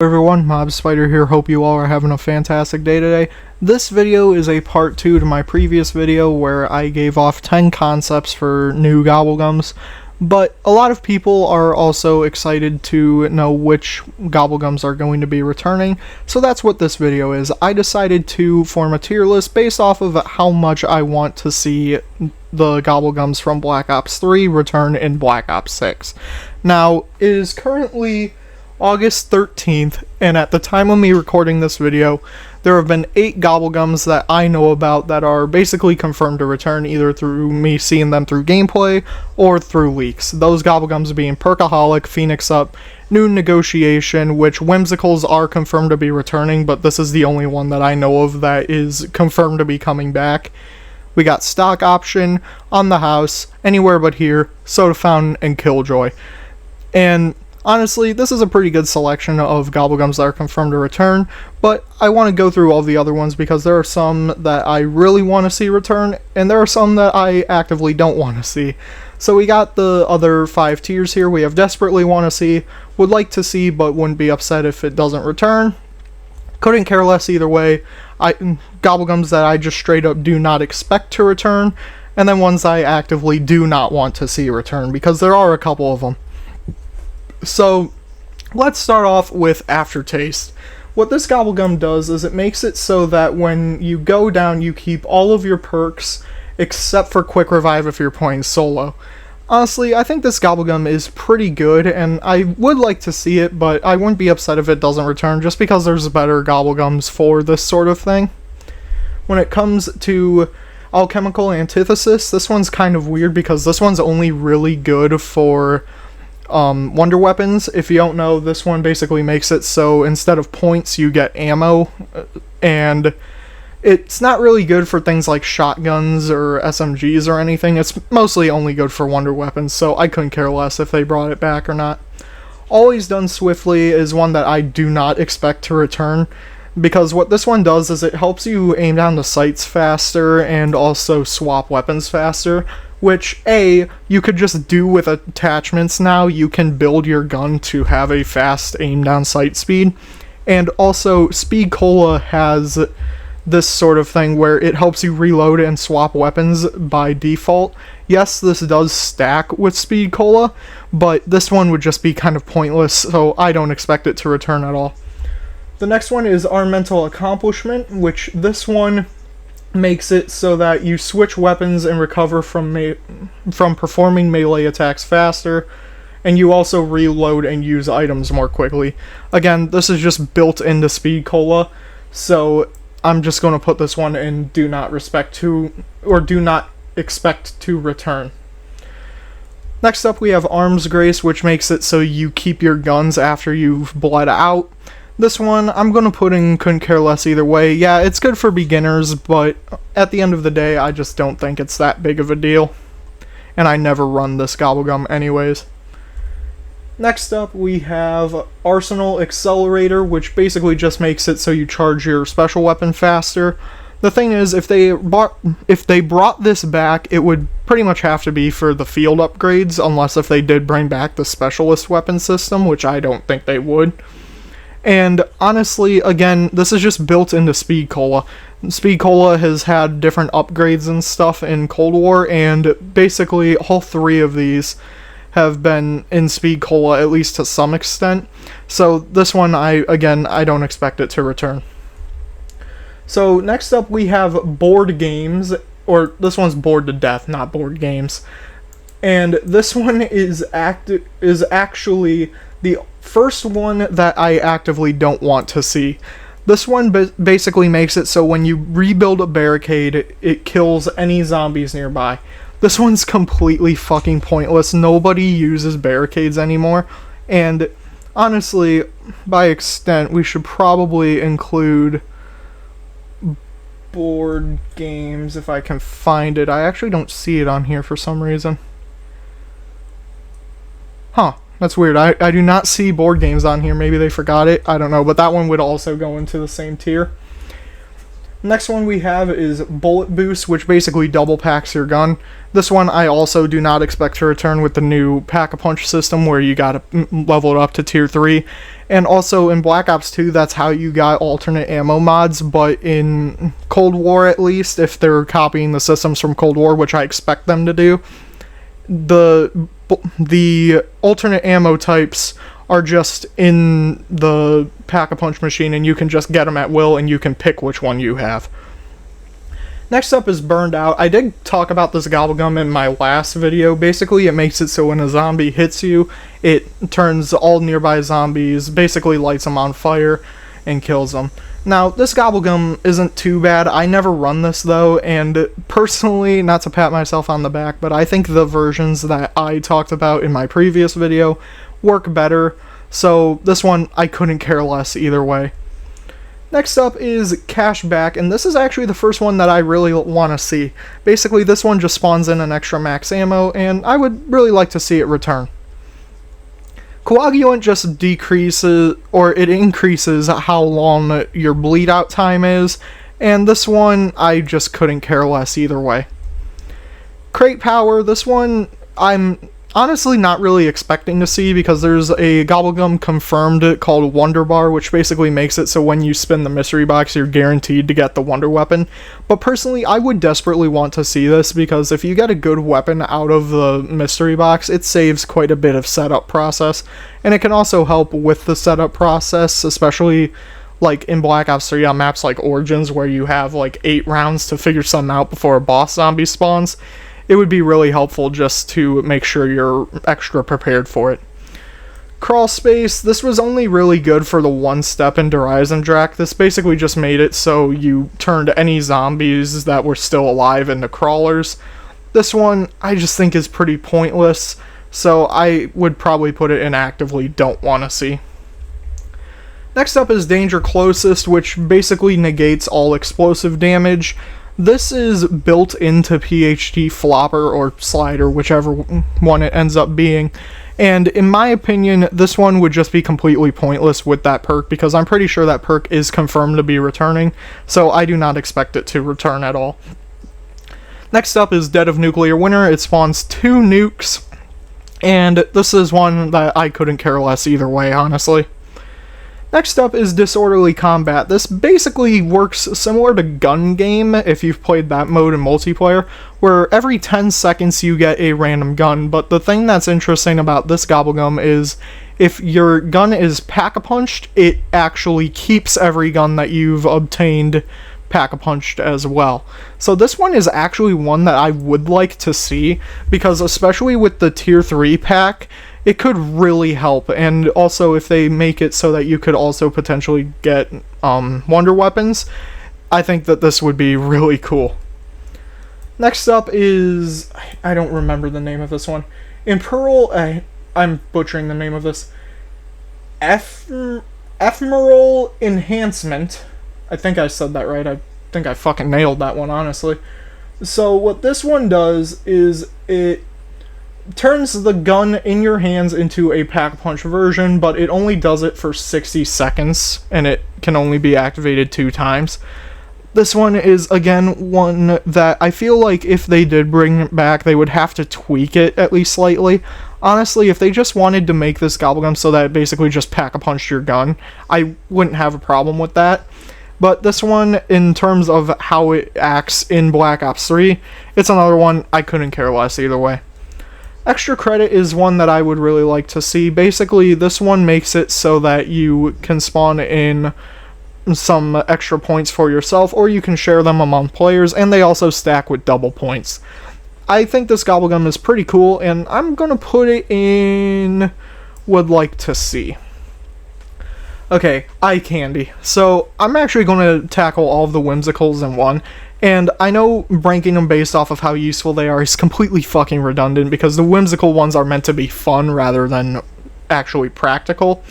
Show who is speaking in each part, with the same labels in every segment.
Speaker 1: Everyone, Mob Spider here. Hope you all are having a fantastic day today. This video is a part 2 to my previous video where I gave off 10 concepts for new Gobblegums, but a lot of people are also excited to know which Gobblegums are going to be returning, so that's what this video is. I decided to form a tier list based off of how much I want to see the Gobblegums from Black Ops 3 return in Black Ops 6. Now, it is currently August 13th, and at the time of me recording this video, there have been 8 Gobblegums that I know about that are basically confirmed to return, either through me seeing them through gameplay or through leaks. Those Gobblegums being Perkaholic, Phoenix Up, New Negotiation, which Whimsicals are confirmed to be returning, but this is the only one that I know of that is confirmed to be coming back. We got Stock Option, On the House, Anywhere But Here, Soda Fountain, and Killjoy. And honestly, this is a pretty good selection of Gobblegums that are confirmed to return, but I want to go through all the other ones because there are some that I really want to see return, and there are some that I actively don't want to see. So we got the other 5 tiers here. We have Desperately Want to See, Would Like to See but Wouldn't Be Upset if it doesn't return, Couldn't Care Less Either Way, Gobblegums that I just straight up do not expect to return, and then ones I actively do not want to see return, because there are a couple of them. So, let's start off with Aftertaste. What this Gobblegum does is it makes it so that when you go down, you keep all of your perks, except for Quick Revive if you're playing solo. Honestly, I think this Gobblegum is pretty good, and I would like to see it, but I wouldn't be upset if it doesn't return, just because there's better Gobblegums for this sort of thing. When it comes to Alchemical Antithesis, this one's kind of weird, because this one's only really good for wonder weapons. If you don't know, this one basically makes it so instead of points you get ammo, and it's not really good for things like shotguns or SMGs or anything. It's mostly only good for wonder weapons, so I couldn't care less if they brought it back or not. Always Done Swiftly is one that I do not expect to return, because what this one does is it helps you aim down the sights faster and also swap weapons faster, which, you could just do with attachments now. You can build your gun to have a fast aim down sight speed, and also Speed Cola has this sort of thing where it helps you reload and swap weapons by default. Yes, this does stack with Speed Cola, but this one would just be kind of pointless, so I don't expect it to return at all. The next one is Our Mental Accomplishment, which this one makes it so that you switch weapons and recover from performing melee attacks faster, and you also reload and use items more quickly. Again, this is just built into Speed Cola, so I'm just going to put this one in do not expect to return. Next up we have Arms Grace, which makes it so you keep your guns after you've bled out. This one, I'm going to put in Couldn't Care Less Either Way. Yeah, it's good for beginners, but at the end of the day, I just don't think it's that big of a deal. And I never run this Gobblegum anyways. Next up, we have Arsenal Accelerator, which basically just makes it so you charge your special weapon faster. The thing is, if they brought this back, it would pretty much have to be for the field upgrades, unless if they did bring back the specialist weapon system, which I don't think they would. And honestly, again, this is just built into Speed Cola. Speed Cola has had different upgrades and stuff in Cold War, and basically all 3 of these have been in Speed Cola, at least to some extent. So this one, I don't expect it to return. So next up we have Board Games, or this one's Bored to Death, not Board Games. And this one is actually the first one that I actively don't want to see. This one basically makes it so when you rebuild a barricade, it kills any zombies nearby. This one's completely fucking pointless. Nobody uses barricades anymore, and honestly, by extent, we should probably include Board Games if I can find it. I actually don't see it on here for some reason. Huh. That's weird. I do not see Board Games on here. Maybe they forgot it. I don't know. But that one would also go into the same tier. Next one we have is Bullet Boost, which basically double packs your gun. This one I also do not expect to return with the new Pack-a-Punch system where you gotta level it up to tier 3. And also in Black Ops 2, that's how you got alternate ammo mods, but in Cold War at least, if they're copying the systems from Cold War, which I expect them to do, the alternate ammo types are just in the Pack-a-Punch machine, and you can just get them at will, and you can pick which one you have. Next up is Burned Out. I did talk about this Gobblegum in my last video. Basically, it makes it so when a zombie hits you, it turns all nearby zombies, basically lights them on fire, and kills them. Now, this Gobblegum isn't too bad. I never run this, though, and personally, not to pat myself on the back, but I think the versions that I talked about in my previous video work better, so this one I couldn't care less either way. Next up is Cashback, and this is actually the first one that I really want to see. Basically, this one just spawns in an extra max ammo, and I would really like to see it return. Coagulant just decreases, or it increases how long your bleed out time is, and this one I just couldn't care less either way. Crate Power, this one I'm honestly not really expecting to see because there's a Gobblegum confirmed called Wonder Bar, which basically makes it so when you spin the mystery box you're guaranteed to get the Wonder Weapon. But personally, I would desperately want to see this because if you get a good weapon out of the mystery box, it saves quite a bit of setup process, and it can also help with the setup process, especially like in Black Ops 3 on maps like Origins where you have like 8 rounds to figure something out before a boss zombie spawns. It would be really helpful just to make sure you're extra prepared for it. Crawl Space, this was only really good for the one step in Horizon Drac. This basically just made it so you turned any zombies that were still alive into crawlers. This one I just think is pretty pointless, so I would probably put it in actively don't want to see. Next up is Danger Closest, which basically negates all explosive damage. This is built into PhD Flopper or Slider, whichever one it ends up being. And in my opinion, this one would just be completely pointless with that perk because I'm pretty sure that perk is confirmed to be returning, so I do not expect it to return at all. Next up is Dead of Nuclear Winter. It spawns 2 nukes, and this is one that I couldn't care less either way, honestly. Next up is Disorderly Combat. This basically works similar to Gun Game, if you've played that mode in multiplayer, where every 10 seconds you get a random gun, but the thing that's interesting about this Gobblegum is if your gun is Pack-a-Punched, it actually keeps every gun that you've obtained Pack-a-Punched as well. So this one is actually one that I would like to see, because especially with the Tier 3 pack, it could really help, and also if they make it so that you could also potentially get wonder weapons, I think that this would be really cool. Next up is, I don't remember the name of this one. Imperial, I'm butchering the name of this. Ephemeral Enhancement. I think I said that right. I think I fucking nailed that one, honestly. So what this one does is it turns the gun in your hands into a Pack-a-Punch version, but it only does it for 60 seconds, and it can only be activated 2 times. This one is, again, one that I feel like if they did bring it back, they would have to tweak it at least slightly. Honestly, if they just wanted to make this Gobblegum so that it basically just Pack-a-Punched your gun, I wouldn't have a problem with that. But this one, in terms of how it acts in Black Ops 3, it's another one I couldn't care less either way. Extra Credit is one that I would really like to see. Basically, this one makes it so that you can spawn in some extra points for yourself, or you can share them among players, and they also stack with double points. I think this Gobblegum is pretty cool, and I'm going to put it in would like to see. Okay, eye candy. So, I'm actually going to tackle all of the whimsicals in one. And I know ranking them based off of how useful they are is completely fucking redundant because the whimsical ones are meant to be fun rather than actually practical.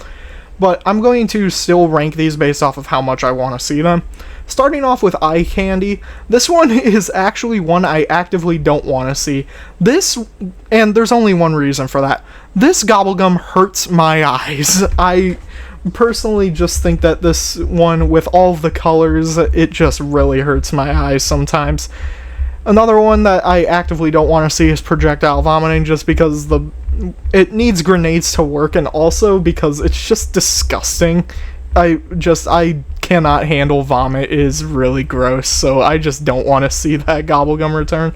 Speaker 1: But I'm going to still rank these based off of how much I want to see them. Starting off with eye candy, this one is actually one I actively don't want to see. This, and there's only one reason for that. This Gobblegum hurts my eyes. personally just think that this one, with all of the colors, it just really hurts my eyes sometimes. Another one that I actively don't want to see is projectile vomiting, just because it needs grenades to work, and also because it's just disgusting. I cannot handle vomit. It is really gross, so I just don't want to see that Gobblegum return.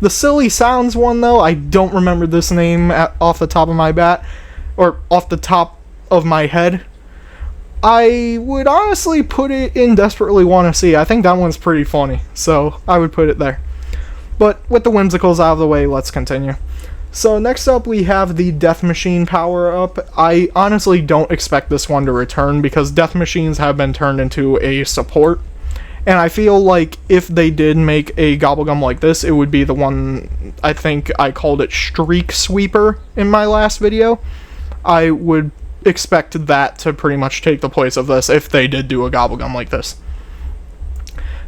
Speaker 1: The Silly Sounds one, though, I don't remember this name off the top of my head. I would honestly put it in Desperately Want to See. I think that one's pretty funny, so I would put it there. But with the whimsicals out of the way, let's continue. So next up we have the Death Machine power-up. I honestly don't expect this one to return because Death Machines have been turned into a support. And I feel like if they did make a Gobblegum like this, it would be the one, I think I called it Streak Sweeper in my last video. I would expect that to pretty much take the place of this if they did do a Gobblegum like this.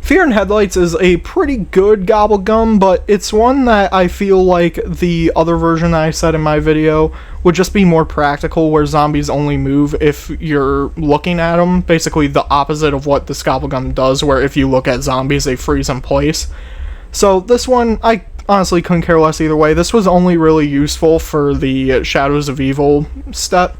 Speaker 1: Fear in Headlights is a pretty good Gobblegum, but it's one that I feel like the other version that I said in my video would just be more practical, where zombies only move if you're looking at them. Basically the opposite of what this Gobblegum does, where if you look at zombies, they freeze in place. So this one, I honestly couldn't care less either way. This was only really useful for the Shadows of Evil step.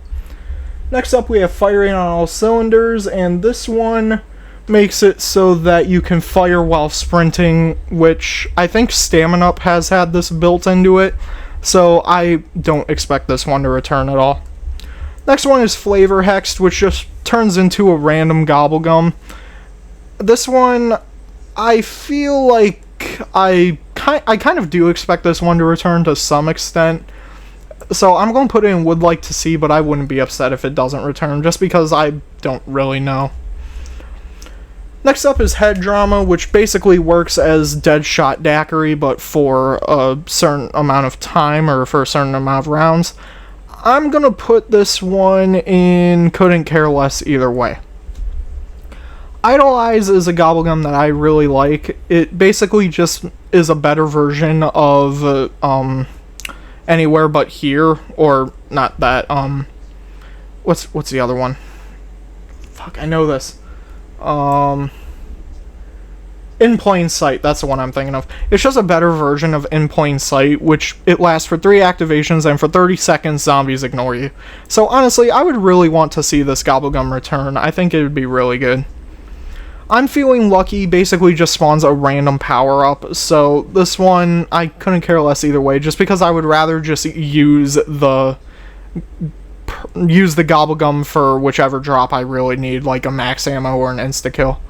Speaker 1: Next up we have Firing on All Cylinders, and this one makes it so that you can fire while sprinting, which I think Stamina Up has had this built into it, so I don't expect this one to return at all. Next one is Flavor Hexed, which just turns into a random Gobblegum. This one, I feel like I kind of do expect this one to return to some extent, so I'm going to put it in Would Like to See, but I wouldn't be upset if it doesn't return, just because I don't really know. Next up is Head Drama, which basically works as Deadshot Daiquiri, but for a certain amount of time, or for a certain amount of rounds. I'm gonna put this one in Couldn't Care Less either way. Idolize is a Gobblegum that I really like. It basically just is a better version of Anywhere But Here, or not that, what's the other one? Fuck, I know this. In Plain Sight, that's the one I'm thinking of. It's just a better version of In Plain Sight, which it lasts for 3 activations, and for 30 seconds, zombies ignore you. So honestly, I would really want to see this Gobblegum return. I think it would be really good. I'm Feeling Lucky basically just spawns a random power-up, so this one, I couldn't care less either way, just because I would rather just use the Gobblegum for whichever drop I really need, like a max ammo or an insta-kill.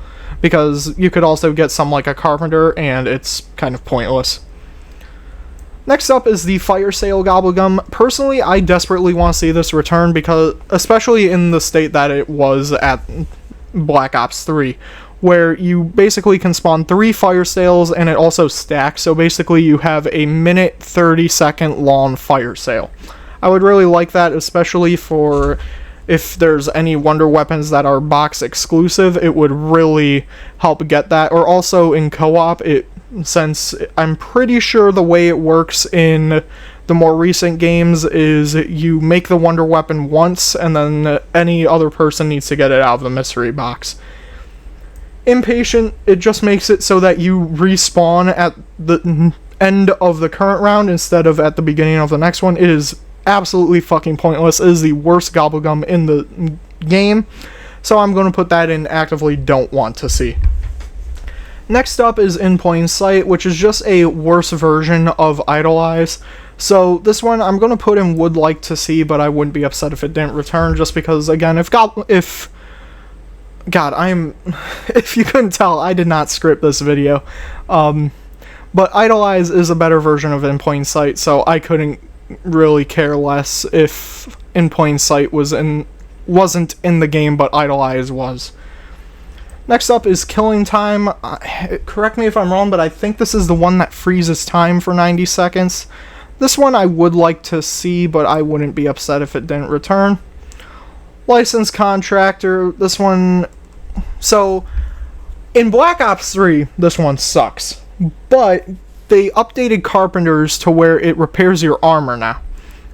Speaker 1: Because you could also get some like a Carpenter, and it's kind of pointless. Next up is the Fire Sale Gobblegum. Personally, I desperately want to see this return, because, especially in the state that it was at Black Ops 3, where you basically can spawn 3 fire sales, and it also stacks, so basically you have a minute 30-second long fire sale. I would really like that, especially for if there's any wonder weapons that are box exclusive. It would really help get that. Or also in co-op, since I'm pretty sure the way it works in the more recent games is you make the wonder weapon once, and then any other person needs to get it out of the mystery box. Impatient, it just makes it so that you respawn at the end of the current round instead of at the beginning of the next one. It is absolutely fucking pointless. It is the worst Gobblegum in the game, so I'm going to put that in Actively Don't Want to See. Next up is In Plain Sight, which is just a worse version of Idolize. So this one I'm going to put in Would Like to See, but I wouldn't be upset if it didn't return, just because, again, if you couldn't tell, I did not script this video. But Idolize is a better version of In Plain Sight, so I couldn't really care less if In Plain Sight wasn't in the game, but Idolize was. Next up is Killing Time. Correct me if I'm wrong, but I think this is the one that freezes time for 90 seconds. This one I would like to see, but I wouldn't be upset if it didn't return. Licensed Contractor, this one... So, in Black Ops 3, this one sucks. But they updated Carpenters to where it repairs your armor now.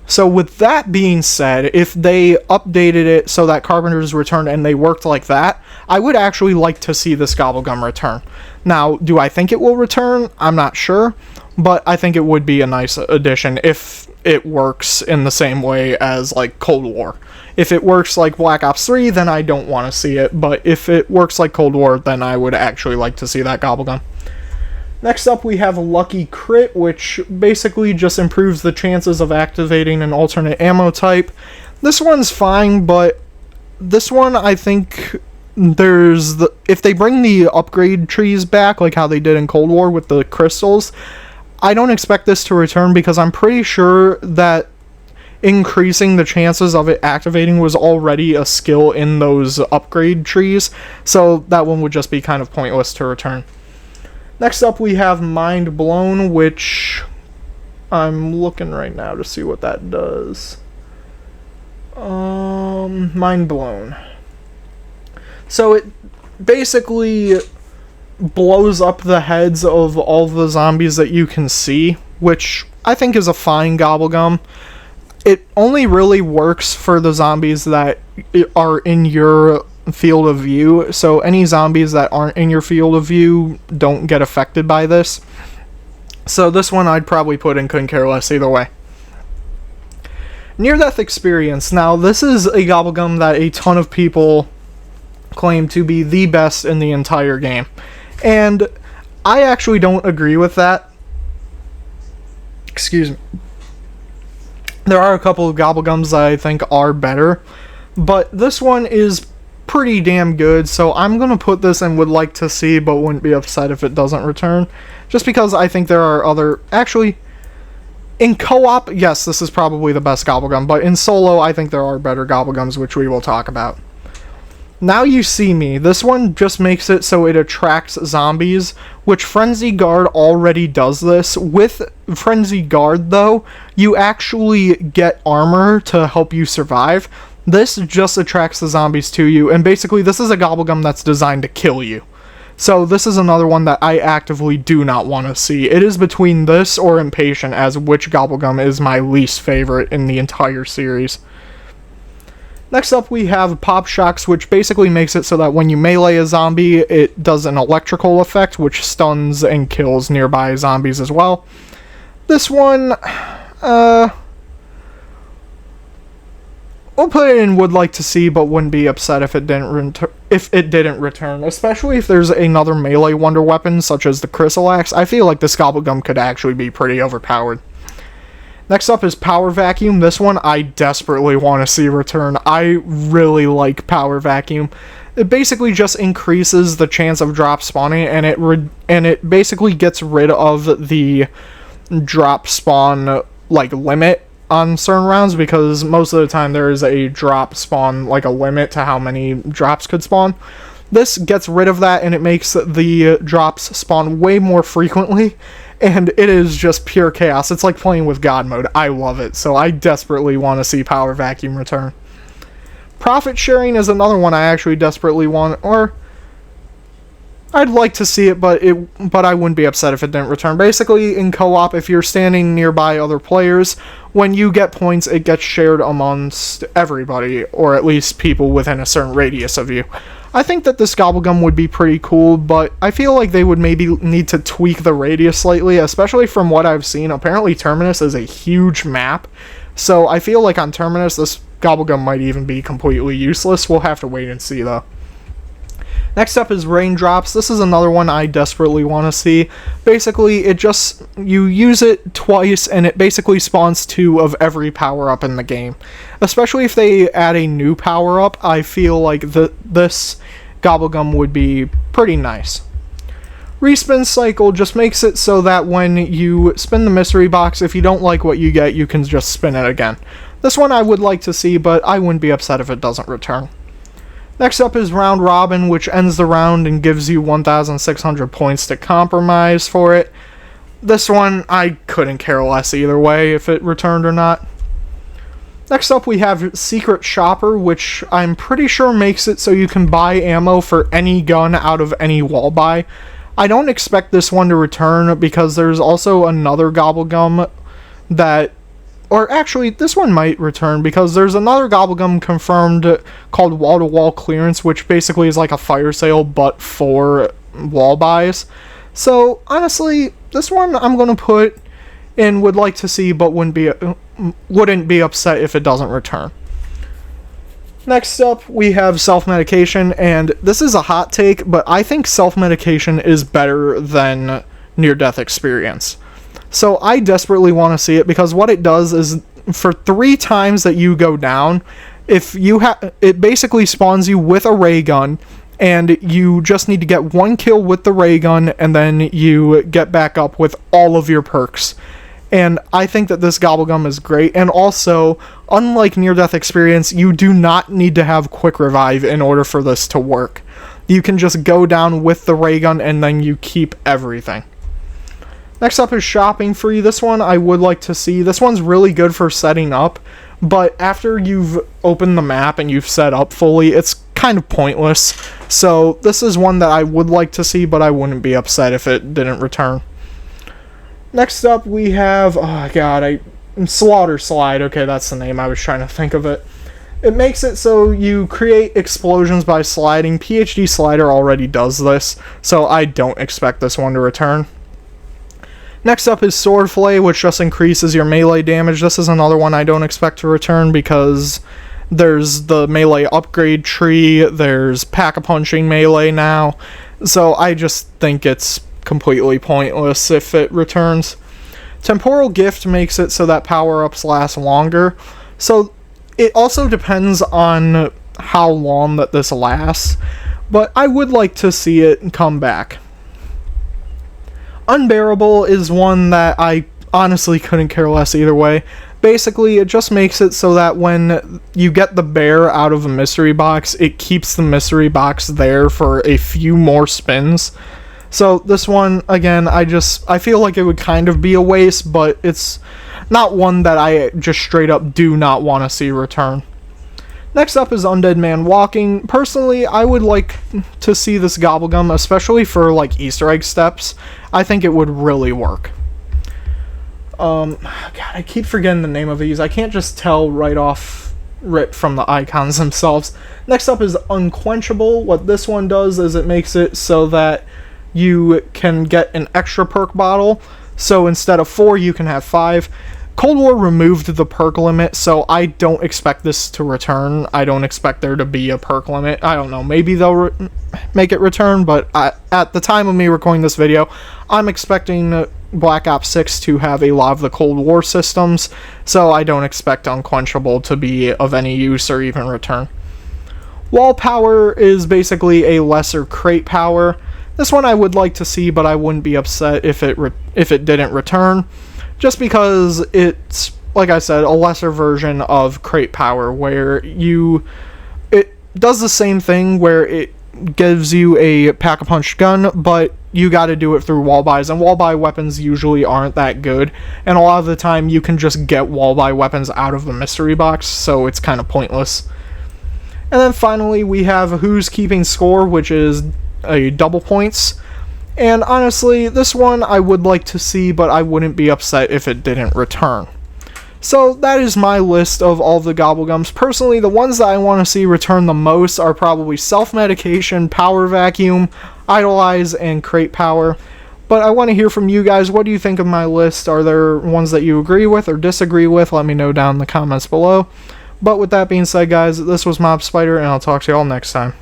Speaker 1: So with that being said, if they updated it so that Carpenter's returned and they worked like that, I would actually like to see this Gobblegum return. Now, do I think it will return? I'm not sure, but I think it would be a nice addition if it works in the same way as, like, Cold War. If it works like Black Ops 3, then I don't want to see it, but if it works like Cold War, then I would actually like to see that Gobblegum. Next up, we have Lucky Crit, which basically just improves the chances of activating an alternate ammo type. This one's fine, but this one, I think if they bring the upgrade trees back, like how they did in Cold War with the crystals, I don't expect this to return because I'm pretty sure that increasing the chances of it activating was already a skill in those upgrade trees, so that one would just be kind of pointless to return. Next up, we have Mind Blown, which I'm looking right now to see what that does. Mind Blown. So it basically blows up the heads of all the zombies that you can see, which I think is a fine Gobblegum. It only really works for the zombies that are in your field of view, so any zombies that aren't in your field of view don't get affected by this. So this one I'd probably put in couldn't care less either way. Near-death experience. Now this is a Gobblegum that a ton of people claim to be the best in the entire game, and I actually don't agree with that. Excuse me. There are a couple of Gobblegums that I think are better, but this one is pretty damn good, so I'm going to put this and would like to see, but wouldn't be upset if it doesn't return, just because I think there are other... Actually, in co-op, yes, this is probably the best Gobblegum, but in solo, I think there are better Gobblegums, which we will talk about. Now You See Me. This one just makes it so it attracts zombies, which Frenzy Guard already does this. With Frenzy Guard, though, you actually get armor to help you survive. This just attracts the zombies to you, and basically this is a Gobblegum that's designed to kill you. So this is another one that I actively do not want to see. It is between this or Impatient as which Gobblegum is my least favorite in the entire series. Next up we have Pop Shocks, which basically makes it so that when you melee a zombie, it does an electrical effect, which stuns and kills nearby zombies as well. This one, we'll put it in would like to see, but wouldn't be upset if it didn't return. Especially if there's another melee wonder weapon, such as the Crystal Axe. I feel like this Gobblegum could actually be pretty overpowered. Next up is Power Vacuum. This one I desperately want to see return. I really like Power Vacuum. It basically just increases the chance of drop spawning, and it basically gets rid of the drop spawn like limit on certain rounds, because most of the time there is a drop spawn, like a limit to how many drops could spawn. This gets rid of that, and it makes the drops spawn way more frequently, and it is just pure chaos. It's like playing with God mode. I love it, so I desperately want to see Power Vacuum return. Profit Sharing is another one I actually desperately want, or I'd like to see it, but I wouldn't be upset if it didn't return. Basically, in co-op, if you're standing nearby other players, when you get points, it gets shared amongst everybody, or at least people within a certain radius of you. I think that this Gobblegum would be pretty cool, but I feel like they would maybe need to tweak the radius slightly, especially from what I've seen. Apparently, Terminus is a huge map, so I feel like on Terminus, this Gobblegum might even be completely useless. We'll have to wait and see, though. Next up is Raindrops. This is another one I desperately want to see. Basically, you use it twice, and it basically spawns 2 of every power-up in the game. Especially if they add a new power-up, I feel like this Gobblegum would be pretty nice. Respin Cycle just makes it so that when you spin the mystery box, if you don't like what you get, you can just spin it again. This one I would like to see, but I wouldn't be upset if it doesn't return. Next up is Round Robin, which ends the round and gives you 1,600 points to compromise for it. This one, I couldn't care less either way if it returned or not. Next up we have Secret Shopper, which I'm pretty sure makes it so you can buy ammo for any gun out of any wall buy. I don't expect this one to return because there's also another Gobblegum that or actually, this one might return because there's another Gobblegum confirmed called Wall-to-Wall Clearance, which basically is like a fire sale but for wall buys. So honestly, this one I'm going to put in would like to see, but wouldn't be upset if it doesn't return. Next up, we have self-medication, and this is a hot take, but I think self-medication is better than near-death experience. So I desperately want to see it, because what it does is, for 3 times that you go down, it basically spawns you with a ray gun, and you just need to get 1 kill with the ray gun, and then you get back up with all of your perks. And I think that this Gobblegum is great, and also, unlike near-death experience, you do not need to have quick revive in order for this to work. You can just go down with the ray gun, and then you keep everything. Next up is shopping free. This one I would like to see. This one's really good for setting up, but after you've opened the map and you've set up fully, it's kind of pointless. So this is one that I would like to see, but I wouldn't be upset if it didn't return. Next up, we have, Slaughter Slide. Okay, that's the name. I was trying to think of it. It makes it so you create explosions by sliding. PhD Slider already does this, so I don't expect this one to return. Next up is Sword Flay, which just increases your melee damage. This is another one I don't expect to return because there's the melee upgrade tree, there's Pack-a-Punching melee now, so I just think it's completely pointless if it returns. Temporal Gift makes it so that power-ups last longer, so it also depends on how long that this lasts, but I would like to see it come back. Unbearable is one that I honestly couldn't care less either way. Basically, it just makes it so that when you get the bear out of a mystery box, it keeps the mystery box there for a few more spins. So this one, again, I feel like it would kind of be a waste, but it's not one that I just straight up do not want to see return. Next up is Undead Man Walking. Personally, I would like to see this Gobblegum, especially for like Easter egg steps. I think it would really work. God, I keep forgetting the name of these. I can't just tell right from the icons themselves. Next up is Unquenchable. What this one does is it makes it so that you can get an extra perk bottle. So instead of 4, you can have 5. Cold War removed the perk limit, so I don't expect this to return. I don't expect there to be a perk limit. I don't know, maybe they'll make it return, but at the time of me recording this video, I'm expecting Black Ops 6 to have a lot of the Cold War systems, so I don't expect Unquenchable to be of any use or even return. Wall Power is basically a lesser crate power. This one I would like to see, but I wouldn't be upset if it didn't return. Just because it's, like I said, a lesser version of crate power, where it does the same thing, where it gives you a Pack-a-Punch gun, but you gotta do it through wall buys, and wall buy weapons usually aren't that good, and a lot of the time you can just get wall buy weapons out of the mystery box, so it's kind of pointless. And then finally we have Who's Keeping Score, which is a double points. And honestly, this one I would like to see, but I wouldn't be upset if it didn't return. So that is my list of all the Gobblegums. Personally, the ones that I want to see return the most are probably Self-Medication, Power Vacuum, Idolize, and Crate Power. But I want to hear from you guys. What do you think of my list? Are there ones that you agree with or disagree with? Let me know down in the comments below. But with that being said, guys, this was Mob Spider, and I'll talk to you all next time.